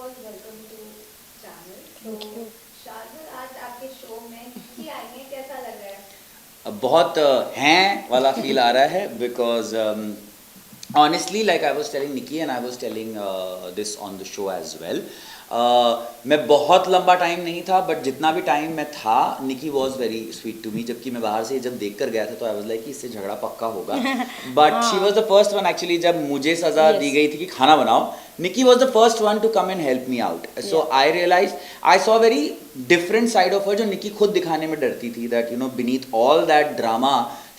All welcome to channel. Thank to you. Shardul, आज आपके show में निकी आई हैं, कैसा लग रहा है? बहुत हैं वाला फील आ रहा है because honestly, like I was telling Nikki and I was telling this on the show as well, मैं बहुत लंबा टाइम नहीं था बट जितना भी टाइम मैं था Nikki was very sweet to me. जबकि मैं बाहर से जब देख कर गया था तो आई वाज लाइक कि इससे झगड़ा पक्का होगा, but she was the first one actually. जब मुझे सज़ा दी यस। गई थी कि खाना बनाओ, Nikki was the first one to come and help me out. So I realise I saw very different side of her जो निकी खुद दिखाने में डरती थी, that you know beneath all that drama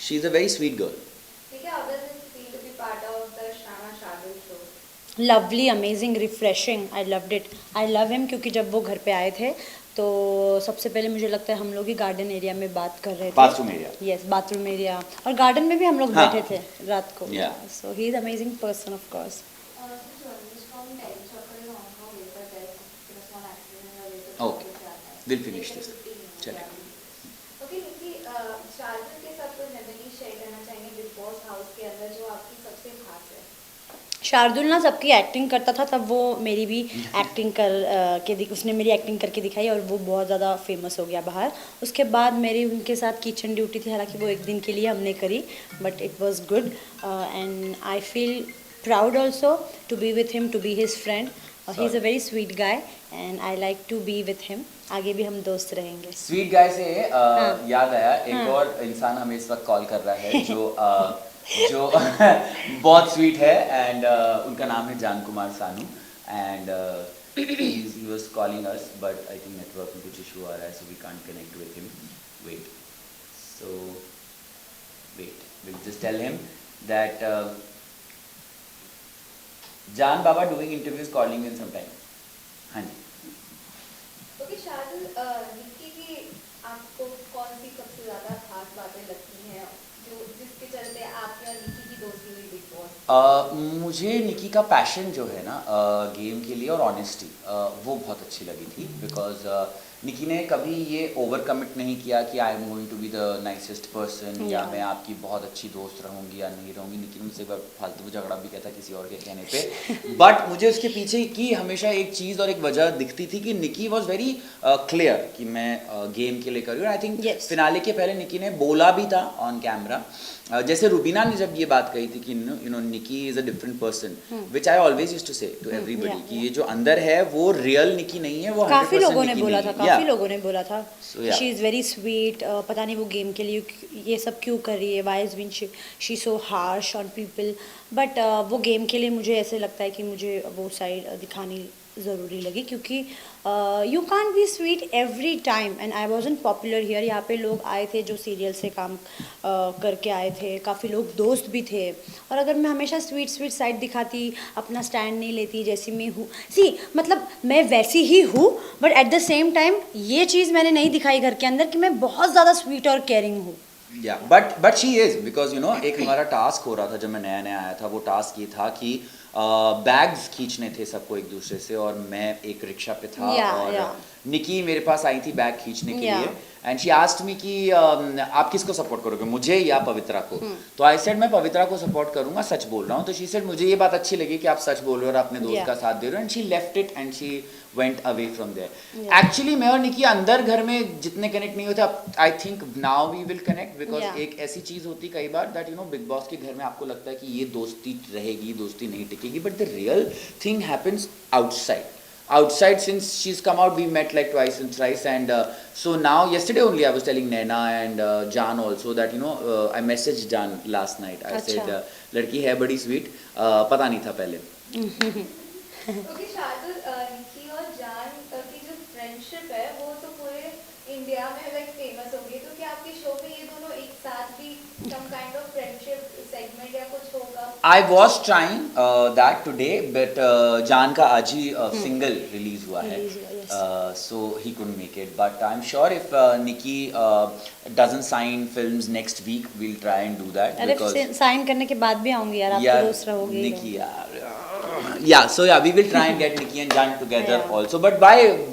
she is a very sweet girl. ठीक है, how does it feel to be part of the Shaana Shardul show? Lovely, amazing, refreshing, I loved it. I love him क्योंकि जब वो घर पे आए थे तो सबसे पहले मुझे लगता है हम लोग ही गार्डन एरिया में बात कर रहे थे। Bathroom area. Yes, bathroom area, और गार्डन में भी हम लोग हाँ। बैठे थे रात को। Yeah. So he is amazing person of course. Since journalist from Delhi Chopper is on her way for death in a small accident in her way to Okay. Chopper जाता है। We'll finish this. 15 minutes चलेगा। yeah. Okay, निकी, शार्दुल के साथ कोई memory share करना चाहेंगे big boss house के अंदर जो आपकी सबसे खास है? शार्दुल ना सबकी एक्टिंग करता था, तब वो मेरी भी एक्टिंग उसने मेरी एक्टिंग करके दिखाई और वो बहुत ज़्यादा फेमस हो गया बाहर। उसके बाद मेरी उनके साथ किचन ड्यूटी थी, हालांकि वो एक दिन के लिए हमने करी, but it was good and I feel proud also to be with him, to be his friend. He is a very sweet guy and I like to be with him. आगे भी हम दोस्त रहेंगे। स्वीट गाय से हाँ। याद आया, एक हाँ। और इंसान हमें इस वक्त कॉल कर रहा है जो बहुत स्वीट है एंड उनका नाम है Jaan Kumar Sanu and he was calling us but I think network में कुछ इशू आ रहा है so we can't connect with him. Wait, so wait, will just tell him that Jaan बाबा doing interviews calling in some time. हाँ जी। ओके शार्दुल, निकी की आपको कौन सी सबसे ज्यादा खास बातें लगती हैं जो जिसके चलते आपके और निकी की दोस्ती हुई बिग बॉस? मुझे निकी का पैशन जो है ना गेम के लिए और ऑनेस्टी, वो बहुत अच्छी लगी थी बिकॉज निकी ने कभी ये ओवर कमिट नहीं किया कि I am going to be the nicest person या Yeah. मैं आपकी बहुत अच्छी दोस्त रहूँगी या नहीं रहूँगी। निकी ने मुझसे एक बार फालतू में झगड़ा भी किया था किसी और के कहने पे, बट मुझे उसके पीछे की हमेशा एक चीज़ और एक वजह दिखती थी कि निकी वॉज वेरी क्लियर कि मैं गेम के लिए कर रही हूँ। I think Yes. फिनाले के पहले निकी ने बोला भी था ऑन कैमरा, जैसे रुबीना ने जब ये बात कही थी कि you know Nikki is a different person, which I always used to say to everybody yeah, कि ये जो अंदर है वो रियल निकी नहीं है, वो 100% काफ़ी लोगों ने निकी बोला नहीं था, है। काफ़ी Yeah. लोगों ने बोला था So, yeah. She is very sweet. पता नहीं वो गेम के लिए ये सब क्यों कर रही है, why is been she so harsh on people, but वो गेम के लिए मुझे ऐसे लगता है कि मुझे वो साइड दिखानी ज़रूरी लगी क्योंकि you can't be sweet every time and I wasn't popular here. यहाँ पे लोग आए थे जो सीरियल से काम करके आए थे, काफ़ी लोग दोस्त भी थे, और अगर मैं हमेशा स्वीट स्वीट साइड दिखाती, अपना स्टैंड नहीं लेती जैसी मैं हूँ, मतलब मैं वैसी ही हूँ, but at the same time ये चीज़ मैंने नहीं दिखाई घर के अंदर कि मैं बहुत ज़्यादा स्वीट और केयरिंग हूँ। या but she is because you know एक हमारा टास्क हो रहा था जब मैं नया नया आया था, वो टास्क ये था कि बैग्स खींचने थे सबको एक दूसरे से, और मैं एक रिक्शा पे था और निकी मेरे पास आई थी बैग खींचने के लिए एंड शी आस्क्ड मी कि आप किसको सपोर्ट करोगे, मुझे या पवित्रा को? तो आई सेड मैं पवित्रा को सपोर्ट करूंगा, सच बोल रहा हूँ। तो शी सेड मुझे ये बात अच्छी लगी कि आप सच बोल रहे हो और अपने दोस्त का साथ दे रहे हो, and she left it and she went away from there. Actually मैं और निकी अंदर घर में जितने कनेक्ट नहीं होते, I think now we will connect because एक ऐसी चीज होती कई बार that you know Bigg Boss के घर में आपको लगता है कि ये दोस्ती रहेगी, दोस्ती नहीं टिकेगी, but the real thing happens outside. Since she's come out, we met like twice and thrice, and so now yesterday only I was telling Naina and Jan also that you know I messaged Jan last night. I said लड़की है बड़ी sweet, पता नहीं था पहले। Okay Shardul, निकी और जान की जो फ्रेंडशिप है वो तो पूरे इंडिया में लाइक फेमस हो गई, तो क्या आपके शो में ये दोनों एक साथ भी some kind of friendship segment या कुछ होगा? I was trying that today, but जान का आज ही सिंगल रिलीज हुआ है, so he couldn't make it. But I'm sure if Nikki doesn't sign films next week, we'll try and do that. अरे sign करने के बाद भी आऊंगी यार, आप तो दोस्त रहोगे ही। Nikki यार, yeah, so yeah, we will try and get Nikki and Jan together also. But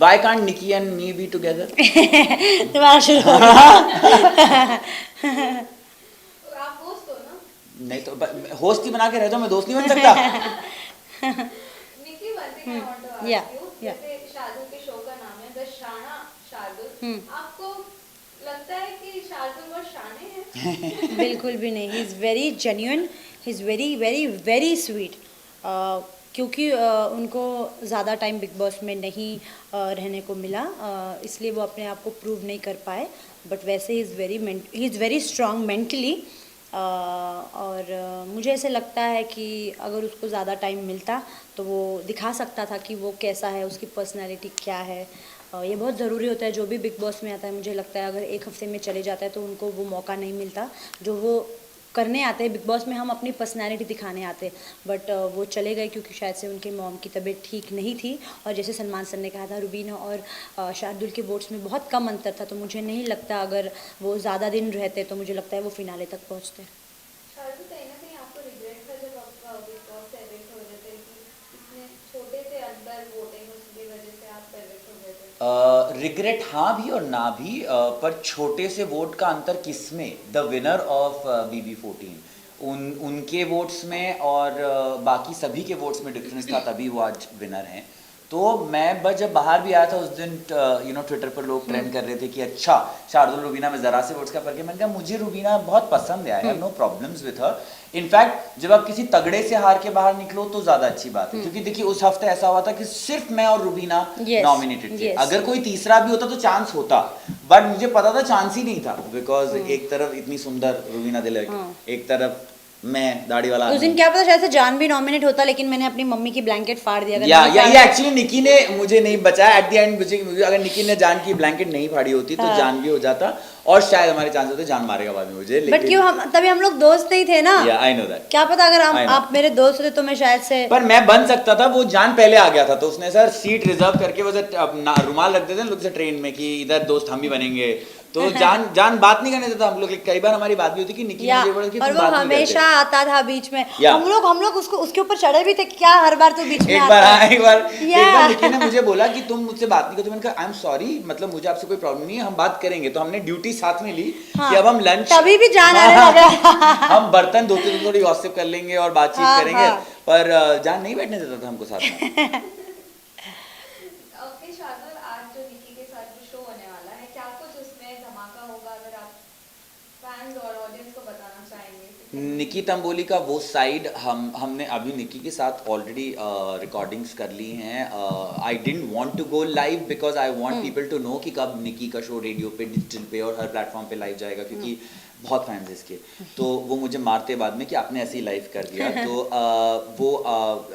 why can't Nikki and me be together? तुम्हारा शुरू हो गया। आप दोस्त हो ना? नहीं तो होस्ट ही बना के रह जाओ, मैं दोस्त नहीं बन सकता। निकी, one thing I want to ask Yeah. you, Yeah. जैसे शार्दुल के शो का नाम है द शाना शार्दुल, आपको लगता है कि शार्दुल बहुत शाने हैं? बिल्कुल भी नहीं, ही is very genuine, he is very very very sweet. क्योंकि उनको ज़्यादा टाइम बिग बॉस में नहीं रहने को मिला, इसलिए वो अपने आप को प्रूव नहीं कर पाए। बट वैसे ही इज़ वेरी स्ट्रांग मेंटली। और मुझे ऐसे लगता है कि अगर उसको ज़्यादा टाइम मिलता तो वो दिखा सकता था कि वो कैसा है, उसकी पर्सनैलिटी क्या है। ये बहुत ज़रूरी होता है जो भी बिग बॉस में आता है। मुझे लगता है अगर एक हफ्ते में चले जाता है तो उनको वो मौका नहीं मिलता जो वो करने आते हैं। बिग बॉस में हम अपनी पर्सनैलिटी दिखाने आते हैं, बट वो चले गए क्योंकि शायद से उनके मॉम की तबीयत ठीक नहीं थी। और जैसे सलमान सर ने कहा था, रुबीना और शार्दुल के वोट्स में बहुत कम अंतर था, तो मुझे नहीं लगता अगर वो ज़्यादा दिन रहते तो मुझे लगता है वो फिनाले तक पहुँचते। शार्दुल, कहीं ना कहीं आपको रिग्रेट था जब आप बिग बॉस से एविक्ट हो रहे थे कि इतने छोटे से अंतर वोटिंग उसकी वजह से आप एविक्ट हो गए थे? रिग्रेट हाँ भी और ना भी, पर छोटे से वोट का अंतर किसमें, द विनर ऑफ BB14, उनके वोट्स में और बाकी सभी के वोट्स में डिफरेंस था, तभी वो आज विनर हैं। तो मैं बस जब बाहर भी आया था उस दिन, ट्विटर पर लोग ट्रेंड कर रहे थे कि अच्छा शार्दुल रुबीना में ज़रा से वोट्स का फर्क है। मैंने कहा मुझे रुबीना बहुत पसंद है, I have no problems with her. In fact जब आप किसी तगड़े से हार के बाहर निकलो तो ज़्यादा अच्छी बात है, क्योंकि देखिए उस हफ्ते ऐसा हुआ था कि सिर्फ मैं और रुबीना नॉमिनेटेड थे। अगर कोई तीसरा भी होता तो चांस होता, बट मुझे पता था चांस ही नहीं था, बिकॉज एक तरफ इतनी सुंदर रुबीना दिलक, एक तरफ मैं दाढ़ी वाला उस दिन क्या पता शायद से जान भी नॉमिनेट होता, लेकिन मैंने अपनी मम्मी की ब्लैंकेट फाड़ दिया। या ये एक्चुअली निकी ने मुझे नहीं बचाया एट द एंड। मुझे अगर निकी ने जान की ब्लैंकेट नहीं फाड़ी होती तो जान भी हो जाता, और शायद हमारे चांस होते जान मारेगा बाद में मुझे। बट क्यों, हम तभी हम लोग दोस्त नहीं थे ना। I know that. क्या पता अगर आप मेरे दोस्त होते तो मैं शायद से, पर मैं बन सकता था। वो जान पहले आ गया था तो उसने सर सीट रिजर्व करके वो रुमाल रख देते हैं लोग से ट्रेन में कि इधर दोस्त हम ही बनेंगे, तो जान बात नहीं करने देता हम लोग। कई बार हमारी बात भी होती कि निकी मुझे बोला कि और वो हमेशा आता था बीच में। हम लोग उसके ऊपर चढ़े भी थे, क्या हर बार तो बीच में एक बार निकी ने मुझे बोला कि तुम मुझसे बात नहीं करते। मैंने कहा आई एम सॉरी, मतलब मुझे आपसे कोई प्रॉब्लम नहीं है, हम बात करेंगे। तो हमने ड्यूटी साथ में ली कि अब हम लंच, तभी भी जान आने लगा। हम बर्तन धोते धोते थोड़ी गॉसिप कर लेंगे और बातचीत करेंगे, पर जान नहीं बैठने देता था हमको साथ में। ओके शार्दुल, आज जो निकी के साथ जो शो होने वाला है, क्या कुछ उसमें धमाका होगा, अगर आप फैंस और ऑडियंस को बताना चाहेंगे? निकी तंबोली का वो साइड हमने अभी निकी के साथ ऑलरेडी रिकॉर्डिंग्स कर ली हैं। I didn't want to go live because I want people to know कि कब निकी का शो रेडियो पे, डिजिटल पे और हर प्लेटफॉर्म पे लाइव जाएगा, क्योंकि बहुत फैंस है इसके। तो वो मुझे मारते बाद में कि आपने ऐसे ही लाइव कर दिया। तो वो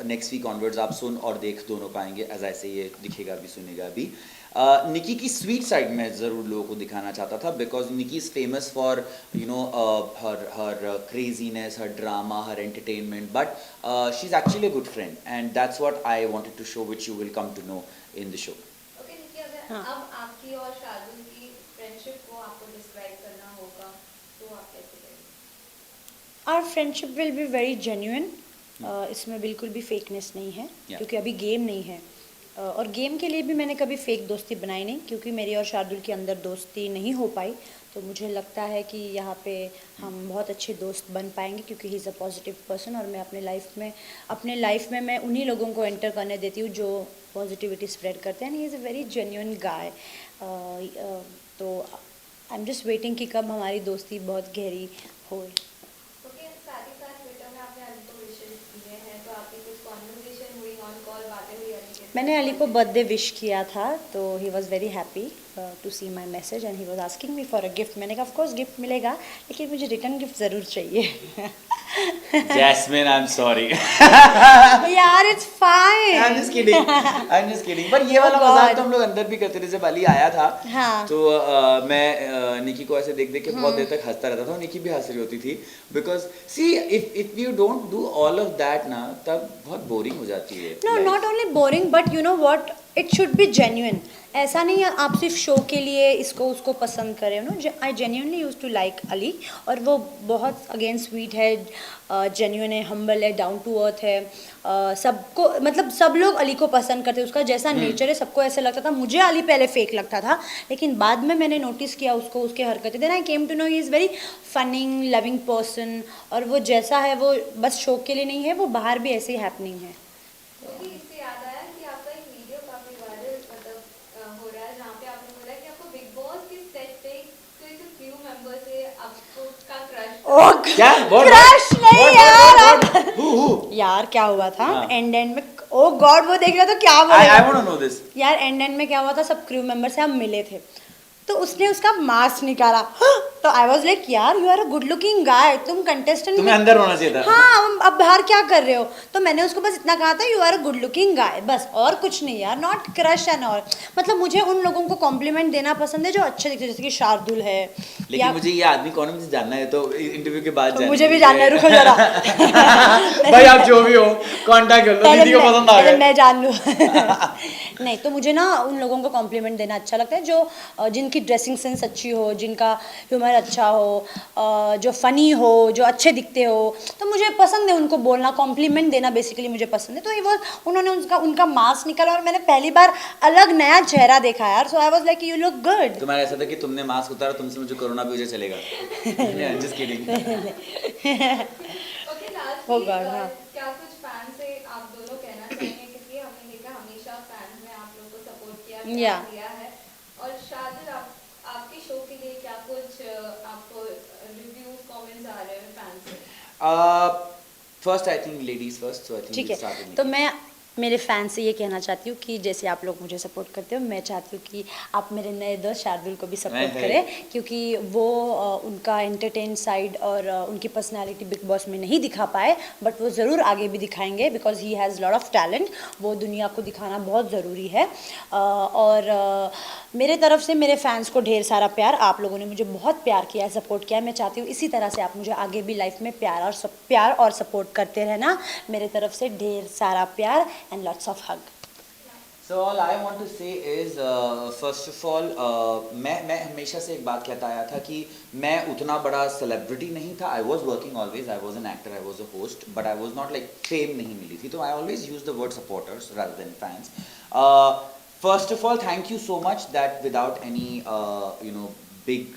नेक्स्ट वीक ऑनवर्ड्स आप सुन और देख दोनों पाएंगे, एज ऐसे ये दिखेगा भी सुनेगा भी। निकी की स्वीट साइड में ज़रूर लोगों को दिखाना चाहता था, because Nikki is famous for her craziness, her drama, her entertainment, but she is actually a good friend and that's what I wanted to show, which you will come to know in the show. Okay Nikki, अगर अब आपकी और शार्दुल की friendship को आपको describe करना होगा तो आप कैसे करेंगे? Our friendship will be very genuine. इसमें बिल्कुल भी फेकनेस नहीं है, क्योंकि अभी गेम नहीं है। और गेम के लिए भी मैंने कभी फेक दोस्ती बनाई नहीं, क्योंकि मेरी और शार्दुल के अंदर दोस्ती नहीं हो पाई। तो मुझे लगता है कि यहाँ पे हम बहुत अच्छे दोस्त बन पाएंगे, क्योंकि ही इज़ अ पॉजिटिव पर्सन। और मैं अपने लाइफ में मैं उन्हीं लोगों को एंटर करने देती हूँ जो पॉजिटिविटी स्प्रेड करते हैं। He is a very genuine guy. तो आई एम जस्ट वेटिंग कि कब हमारी दोस्ती बहुत गहरी होए। ओके, साथ ही साथ ट्विटर में आपने अली को विशेस किए हैं, तो आपकी कुछ कॉन्वर्सेशन हुई, ऑन कॉल बातें हुई अली के साथ? मैंने अली को बर्थडे विश किया था, तो he was very happy to see my message and he was asking me for a gift. मैंने कहा ऑफ कोर्स गिफ्ट मिलेगा, लेकिन मुझे रिटर्न गिफ्ट ज़रूर चाहिए। Jasmin, I am sorry. यार it's fine. I'm just kidding. पर ये वाला मजाक तो हम लोग अंदर भी करते थे। जब अली आया था तो मैं निकी को ऐसे देख देख के बहुत देर तक हंसता रहता था, और निकी भी हंस रही होती थी, because see if you don't do all of that ना, तब बहुत बोरिंग हो जाती है। No, not only boring, but you know what, it should be genuine. ऐसा नहीं है आप सिर्फ शो के लिए इसको उसको पसंद करें। No, I genuinely use to like Ali, और वो बहुत अगेन स्वीट है, जेन्युइन है, हम्बल है, डाउन टू अर्थ है। सबको, मतलब सब लोग अली को पसंद करते हैं, उसका जैसा नेचर है सबको ऐसे लगता था। मुझे अली पहले फेक लगता था, लेकिन बाद में मैंने नोटिस किया उसको, उसके हरकतें। Then I came to know he is very funny, loving person, और वो जैसा है वो बस शो के लिए नहीं है, वो बाहर भी ऐसे ही हैपनिंग है। क्योंकि इससे याद आया कि आपका एक वीडियो काफी वायरल मतलब हो रहा है जहाँ पे आपने बोला कि आपको बिग बॉस के सेट पे कोई तो क्रू मेंबर से आपको का क्रश ओ क्या What? क्रश नहीं यार Who? यार क्या हुआ था हाँ। एंड में ओ गॉड वो देख रहा तो क्या I बोलेगा want to know this. यार एंड में क्या हुआ था सब क्रू मेंबर से हम मिले थे तो उसने उसका मास्क निकाला तो आई वाज लाइक यार you are a good looking guy तुम कंटेस्टेंट तुम्हें अंदर होना चाहिए था हाँ अब बाहर क्या कर रहे हो तो मैंने उसको बस इतना कहा था you are a good looking guy बस और कुछ नहीं यार नॉट क्रश एंड ऑल मतलब मुझे उन लोगों को कॉम्प्लीमेंट देना पसंद है जो अच्छे दिखते हैं जैसे कि शार्दुल है लेकिन मुझे ये आदमी कौन है मुझे जानना है तो इंटरव्यू के बाद तो मुझे भी जानना है रुको जरा भाई आप जो भी हो कांटेक्ट कर लो दीदी को पसंद आ पहले गया मैं जान लूँ नहीं तो मुझे ना उन लोगों को कॉम्प्लीमेंट देना अच्छा लगता है जो जिनकी ड्रेसिंग सेंस अच्छी हो जिनका ह्यूमर अच्छा हो जो फनी हो जो अच्छे दिखते हो तो मुझे पसंद है उनको बोलना कॉम्प्लीमेंट देना बेसिकली मुझे पसंद है तो ये वो उन्होंने उनका मास्क निकाला और मैंने पहली बार अलग नया चेहरा देखा यार so I was like you look good तुम्हारा ऐसा था कि तुमने मास्क उतारा तुमसे मुझे कोरोना भी मुझे चलेगा just kidding okay last Oh God, हाँ। क्या कुछ फैन से आप दोनों कहना चाहेंगे क्योंकि हमने देखा हमेशा फैंस ने आप लोगों को सपोर्ट किया प्यार Yeah. दिया है और शायद आपके शो के लिए क्या कुछ आपको रिव्यूज कमेंट्स आ रहे हैं फैंस से first I think ladies first so I ठीक थिंक है तो मैं मेरे फैन से ये कहना चाहती हूँ कि जैसे आप लोग मुझे सपोर्ट करते हो मैं चाहती हूँ कि आप मेरे नए दोस्त शार्दुल को भी सपोर्ट है। करें क्योंकि वो उनका एंटरटेन साइड और उनकी पर्सनालिटी बिग बॉस में नहीं दिखा पाए बट वो ज़रूर आगे भी दिखाएंगे because he has lot of talent वो दुनिया को दिखाना बहुत ज़रूरी है और मेरे तरफ से मेरे फैंस को ढेर सारा प्यार आप लोगों ने मुझे बहुत प्यार किया है सपोर्ट किया है मैं चाहती हूँ इसी तरह से आप मुझे आगे भी लाइफ में प्यार और सपोर्ट करते रहना मेरे तरफ से ढेर सारा प्यार and lots of hug So all I want to say is first of all मैं हमेशा से एक बात कहता आया था कि मैं उतना बड़ा सेलिब्रिटी नहीं था I was working always I was an actor I was a host but I was not like fame नहीं मिली थी तो I always use the word supporters rather than fans first of all thank you so much that without any big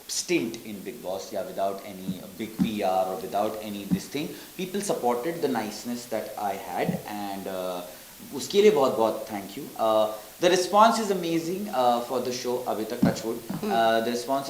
stint in Big Boss, yeah, without any big PR or without any this thing, people supported the niceness that I had, and उसके लिए बहुत बहुत thank you. The response is amazing for the show. अभी तक touch wood. The response